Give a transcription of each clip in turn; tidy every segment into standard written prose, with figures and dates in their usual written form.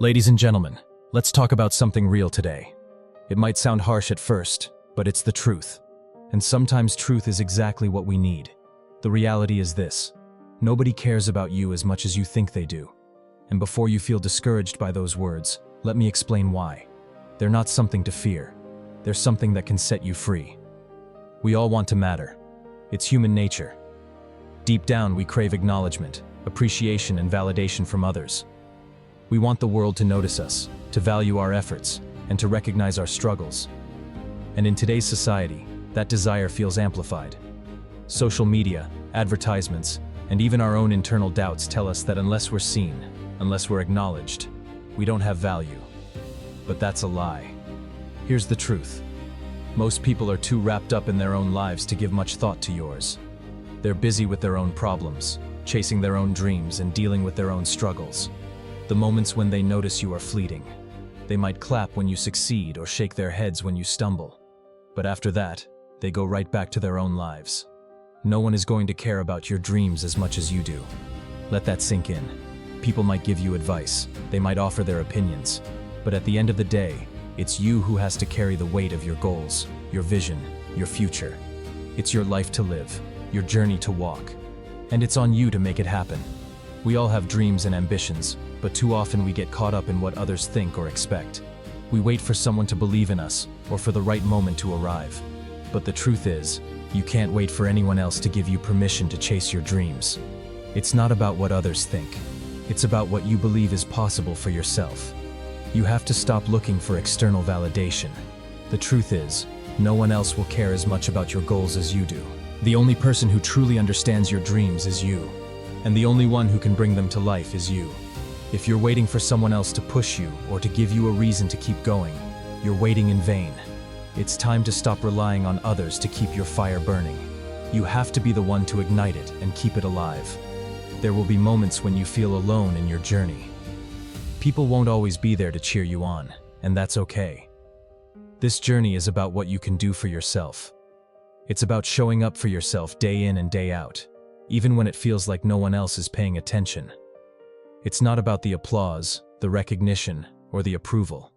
Ladies and gentlemen, let's talk about something real today. It might sound harsh at first, but it's the truth. And sometimes truth is exactly what we need. The reality is this: nobody cares about you as much as you think they do. And before you feel discouraged by those words, let me explain why. They're not something to fear. They're something that can set you free. We all want to matter. It's human nature. Deep down, we crave acknowledgement, appreciation, and validation from others. We want the world to notice us, to value our efforts, and to recognize our struggles. And in today's society, that desire feels amplified. Social media, advertisements, and even our own internal doubts tell us that unless we're seen, unless we're acknowledged, we don't have value. But that's a lie. Here's the truth. Most people are too wrapped up in their own lives to give much thought to yours. They're busy with their own problems, chasing their own dreams, and dealing with their own struggles. The moments when they notice you are fleeting. They might clap when you succeed or shake their heads when you stumble. But after that, they go right back to their own lives. No one is going to care about your dreams as much as you do. Let that sink in. People might give you advice, they might offer their opinions, but at the end of the day, it's you who has to carry the weight of your goals, your vision, your future. It's your life to live, your journey to walk, and it's on you to make it happen. We all have dreams and ambitions, but too often we get caught up in what others think or expect. We wait for someone to believe in us, or for the right moment to arrive. But the truth is, you can't wait for anyone else to give you permission to chase your dreams. It's not about what others think. It's about what you believe is possible for yourself. You have to stop looking for external validation. The truth is, no one else will care as much about your goals as you do. The only person who truly understands your dreams is you. And the only one who can bring them to life is you. If you're waiting for someone else to push you or to give you a reason to keep going, you're waiting in vain. It's time to stop relying on others to keep your fire burning. You have to be the one to ignite it and keep it alive. There will be moments when you feel alone in your journey. People won't always be there to cheer you on, and that's okay. This journey is about what you can do for yourself. It's about showing up for yourself day in and day out, even when it feels like no one else is paying attention. It's not about the applause, the recognition, or the approval.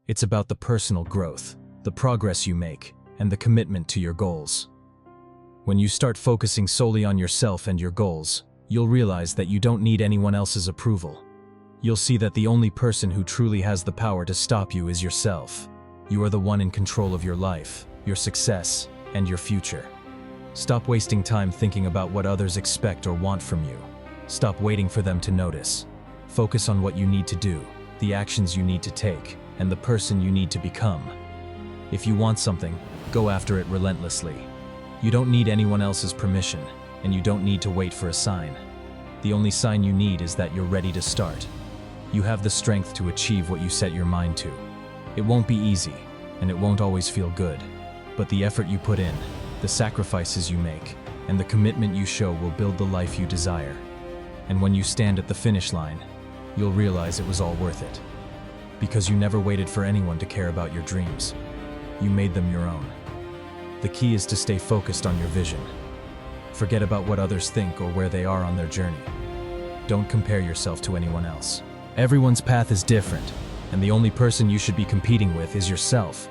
It's about the personal growth, the progress you make, and the commitment to your goals. When you start focusing solely on yourself and your goals, you'll realize that you don't need anyone else's approval. You'll see that the only person who truly has the power to stop you is yourself. You are the one in control of your life, your success, and your future. Stop wasting time thinking about what others expect or want from you. Stop waiting for them to notice. Focus on what you need to do, the actions you need to take, and the person you need to become. If you want something, go after it relentlessly. You don't need anyone else's permission, and you don't need to wait for a sign. The only sign you need is that you're ready to start. You have the strength to achieve what you set your mind to. It won't be easy, and it won't always feel good. But the effort you put in, the sacrifices you make, and the commitment you show will build the life you desire. And when you stand at the finish line, you'll realize it was all worth it. Because you never waited for anyone to care about your dreams. You made them your own. The key is to stay focused on your vision. Forget about what others think or where they are on their journey. Don't compare yourself to anyone else. Everyone's path is different, and the only person you should be competing with is yourself.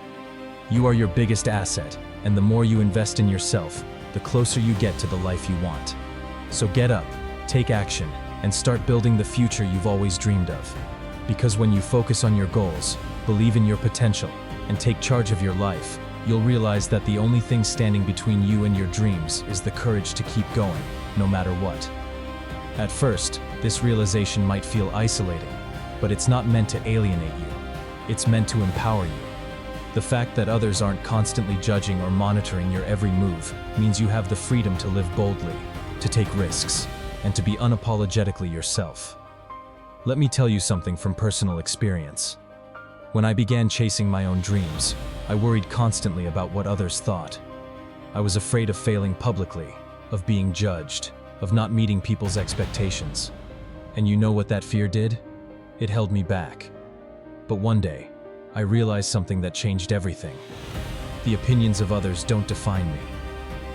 You are your biggest asset, and the more you invest in yourself, the closer you get to the life you want. So get up, take action, and start building the future you've always dreamed of. Because when you focus on your goals, believe in your potential, and take charge of your life, you'll realize that the only thing standing between you and your dreams is the courage to keep going, no matter what. At first, this realization might feel isolating, but it's not meant to alienate you. It's meant to empower you. The fact that others aren't constantly judging or monitoring your every move means you have the freedom to live boldly, to take risks, and to be unapologetically yourself. Let me tell you something from personal experience. When I began chasing my own dreams, I worried constantly about what others thought. I was afraid of failing publicly, of being judged, of not meeting people's expectations. And you know what that fear did? It held me back. But one day, I realized something that changed everything. The opinions of others don't define me.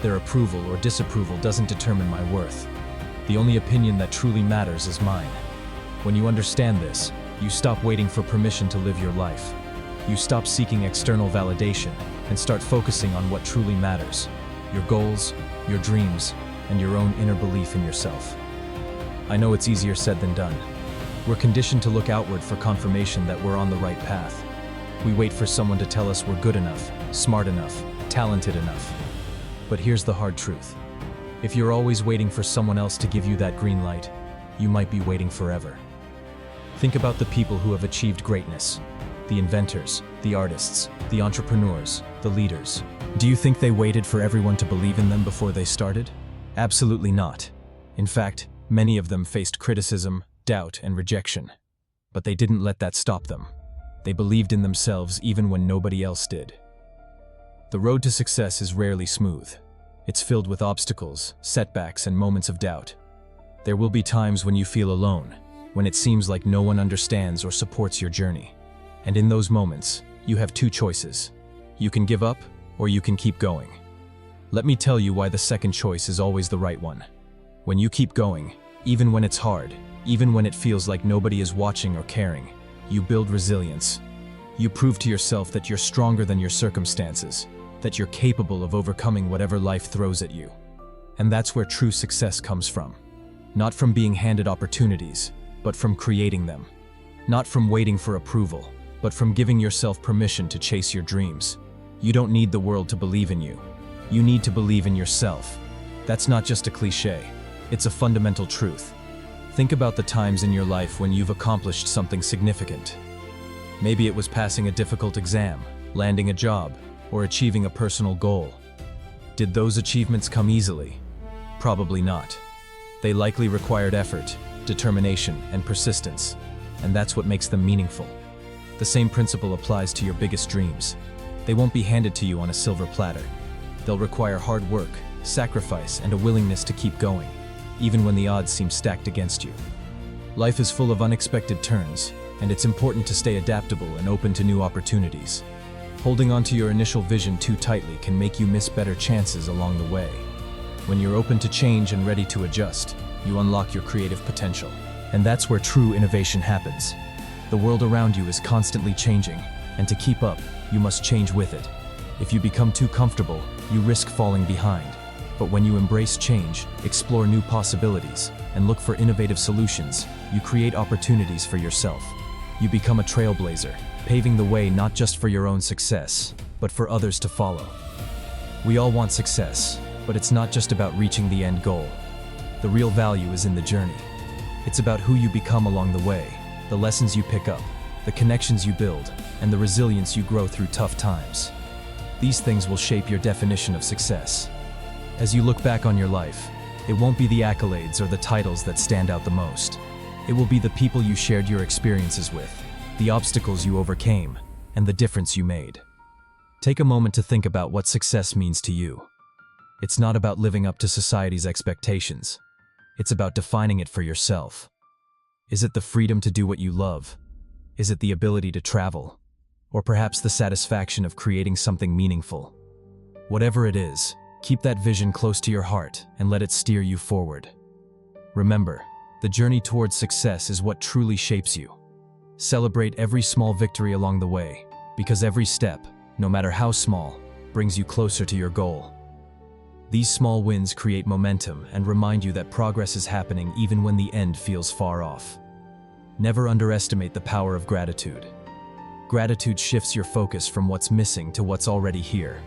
Their approval or disapproval doesn't determine my worth. The only opinion that truly matters is mine. When you understand this, You stop waiting for permission to live your life. You stop seeking external validation and start focusing on what truly matters: your goals, your dreams, and your own inner belief in yourself. I know it's easier said than done. We're conditioned to look outward for confirmation that we're on the right path. We wait for someone to tell us we're good enough, smart enough, talented enough. But here's the hard truth. If you're always waiting for someone else to give you that green light, you might be waiting forever. Think about the people who have achieved greatness. The inventors, the artists, the entrepreneurs, the leaders. Do you think they waited for everyone to believe in them before they started? Absolutely not. In fact, many of them faced criticism, doubt, and rejection. But they didn't let that stop them. They believed in themselves even when nobody else did. The road to success is rarely smooth. It's filled with obstacles, setbacks, and moments of doubt. There will be times when you feel alone, when it seems like no one understands or supports your journey. And in those moments, you have two choices. You can give up, or you can keep going. Let me tell you why the second choice is always the right one. When you keep going, even when it's hard, even when it feels like nobody is watching or caring, you build resilience. You prove to yourself that you're stronger than your circumstances, that you're capable of overcoming whatever life throws at you. And that's where true success comes from. Not from being handed opportunities, but from creating them. Not from waiting for approval, but from giving yourself permission to chase your dreams. You don't need the world to believe in you. You need to believe in yourself. That's not just a cliche. It's a fundamental truth. Think about the times in your life when you've accomplished something significant. Maybe it was passing a difficult exam, landing a job, or achieving a personal goal. Did those achievements come easily? Probably not. They likely required effort, determination, and persistence, and that's what makes them meaningful. The same principle applies to your biggest dreams. They won't be handed to you on a silver platter. They'll require hard work, sacrifice, and a willingness to keep going, even when the odds seem stacked against you. Life is full of unexpected turns, and it's important to stay adaptable and open to new opportunities. Holding on to your initial vision too tightly can make you miss better chances along the way. When you're open to change and ready to adjust, you unlock your creative potential. And that's where true innovation happens. The world around you is constantly changing, and to keep up, you must change with it. If you become too comfortable, you risk falling behind. But when you embrace change, explore new possibilities, and look for innovative solutions, you create opportunities for yourself. You become a trailblazer, paving the way not just for your own success, but for others to follow. We all want success, but it's not just about reaching the end goal. The real value is in the journey. It's about who you become along the way, the lessons you pick up, the connections you build, and the resilience you grow through tough times. These things will shape your definition of success. As you look back on your life, it won't be the accolades or the titles that stand out the most. It will be the people you shared your experiences with, the obstacles you overcame, and the difference you made. Take a moment to think about what success means to you. It's not about living up to society's expectations. It's about defining it for yourself. Is it the freedom to do what you love? Is it the ability to travel? Or perhaps the satisfaction of creating something meaningful? Whatever it is, keep that vision close to your heart and let it steer you forward. Remember, the journey towards success is what truly shapes you. Celebrate every small victory along the way, because every step, no matter how small, brings you closer to your goal. These small wins create momentum and remind you that progress is happening even when the end feels far off. Never underestimate the power of gratitude. Gratitude shifts your focus from what's missing to what's already here.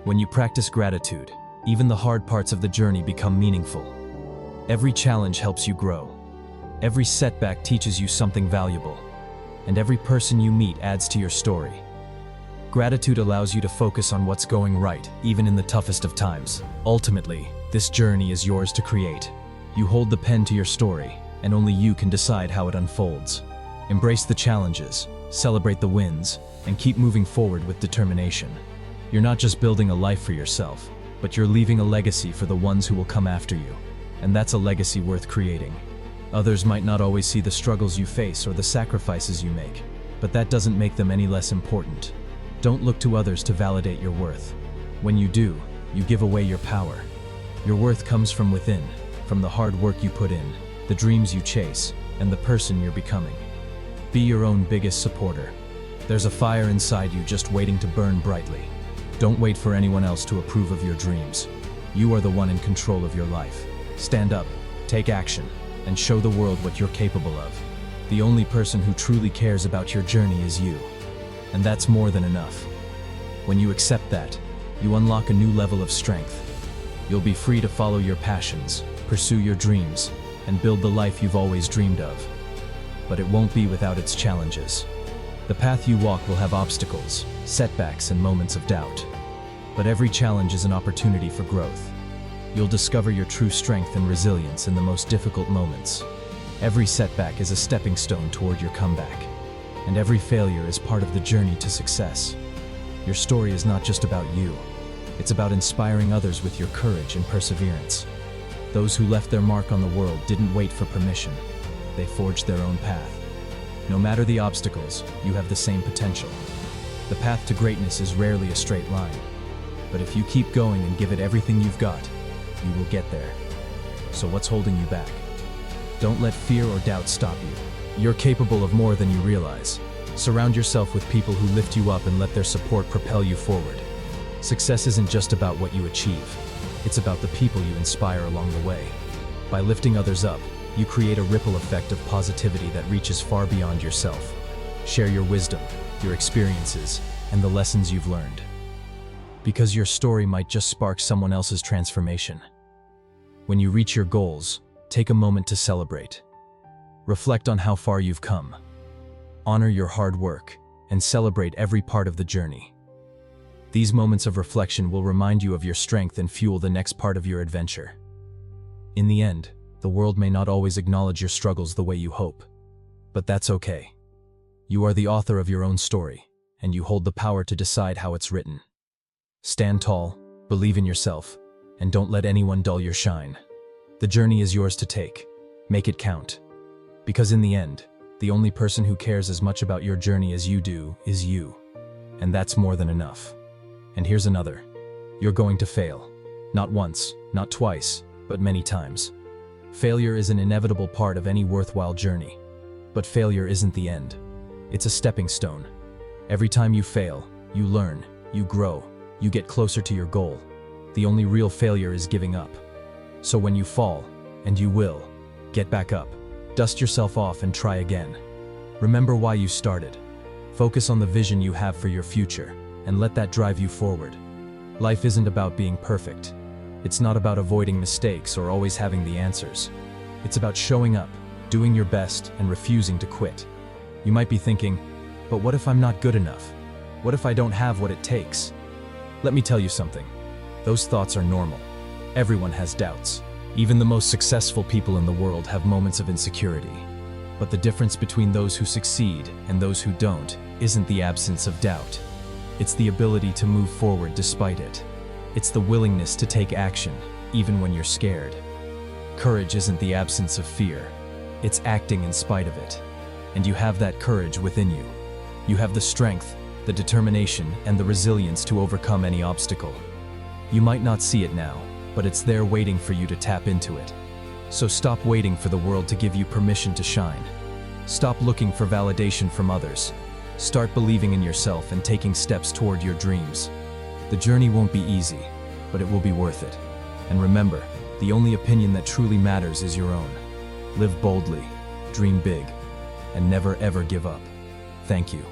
When you practice gratitude, even the hard parts of the journey become meaningful. Every challenge helps you grow. Every setback teaches you something valuable. And every person you meet adds to your story. Gratitude allows you to focus on what's going right, even in the toughest of times. Ultimately, this journey is yours to create. You hold the pen to your story, and only you can decide how it unfolds. Embrace the challenges, celebrate the wins, and keep moving forward with determination. You're not just building a life for yourself, but you're leaving a legacy for the ones who will come after you. And that's a legacy worth creating. Others might not always see the struggles you face or the sacrifices you make, but that doesn't make them any less important. Don't look to others to validate your worth. When you do, you give away your power. Your worth comes from within, from the hard work you put in, the dreams you chase, and the person you're becoming. Be your own biggest supporter. There's a fire inside you just waiting to burn brightly. Don't wait for anyone else to approve of your dreams. You are the one in control of your life. Stand up, take action, and show the world what you're capable of. The only person who truly cares about your journey is you. And that's more than enough. When you accept that, you unlock a new level of strength. You'll be free to follow your passions, pursue your dreams, and build the life you've always dreamed of. But it won't be without its challenges. The path you walk will have obstacles, setbacks, and moments of doubt. But every challenge is an opportunity for growth. You'll discover your true strength and resilience in the most difficult moments. Every setback is a stepping stone toward your comeback. And every failure is part of the journey to success. Your story is not just about you. It's about inspiring others with your courage and perseverance. Those who left their mark on the world didn't wait for permission. They forged their own path. No matter the obstacles, you have the same potential. The path to greatness is rarely a straight line. But if you keep going and give it everything you've got, you will get there. So what's holding you back? Don't let fear or doubt stop you. You're capable of more than you realize. Surround yourself with people who lift you up and let their support propel you forward. Success isn't just about what you achieve. It's about the people you inspire along the way. By lifting others up, you create a ripple effect of positivity that reaches far beyond yourself. Share your wisdom, your experiences, and the lessons you've learned. Because your story might just spark someone else's transformation. When you reach your goals, take a moment to celebrate. Reflect on how far you've come. Honor your hard work, and celebrate every part of the journey. These moments of reflection will remind you of your strength and fuel the next part of your adventure. In the end, the world may not always acknowledge your struggles the way you hope. But that's okay. You are the author of your own story, and you hold the power to decide how it's written. Stand tall, believe in yourself, and don't let anyone dull your shine. The journey is yours to take. Make it count. Because in the end, the only person who cares as much about your journey as you do is you. And that's more than enough. And here's another. You're going to fail. Not once, not twice, but many times. Failure is an inevitable part of any worthwhile journey. But failure isn't the end. It's a stepping stone. Every time you fail, you learn, you grow, you get closer to your goal. The only real failure is giving up. So when you fall, and you will, get back up, dust yourself off and try again. Remember why you started. Focus on the vision you have for your future, and let that drive you forward. Life isn't about being perfect. It's not about avoiding mistakes or always having the answers. It's about showing up, doing your best, and refusing to quit. You might be thinking, but what if I'm not good enough? What if I don't have what it takes? Let me tell you something. Those thoughts are normal. Everyone has doubts. Even the most successful people in the world have moments of insecurity. But the difference between those who succeed and those who don't isn't the absence of doubt. It's the ability to move forward despite it. It's the willingness to take action, even when you're scared. Courage isn't the absence of fear. It's acting in spite of it. And you have that courage within you. You have the strength, the determination, and the resilience to overcome any obstacle. You might not see it now, but it's there waiting for you to tap into it. So stop waiting for the world to give you permission to shine. Stop looking for validation from others. Start believing in yourself and taking steps toward your dreams. The journey won't be easy, but it will be worth it. And remember, the only opinion that truly matters is your own. Live boldly, dream big, and never ever give up. Thank you.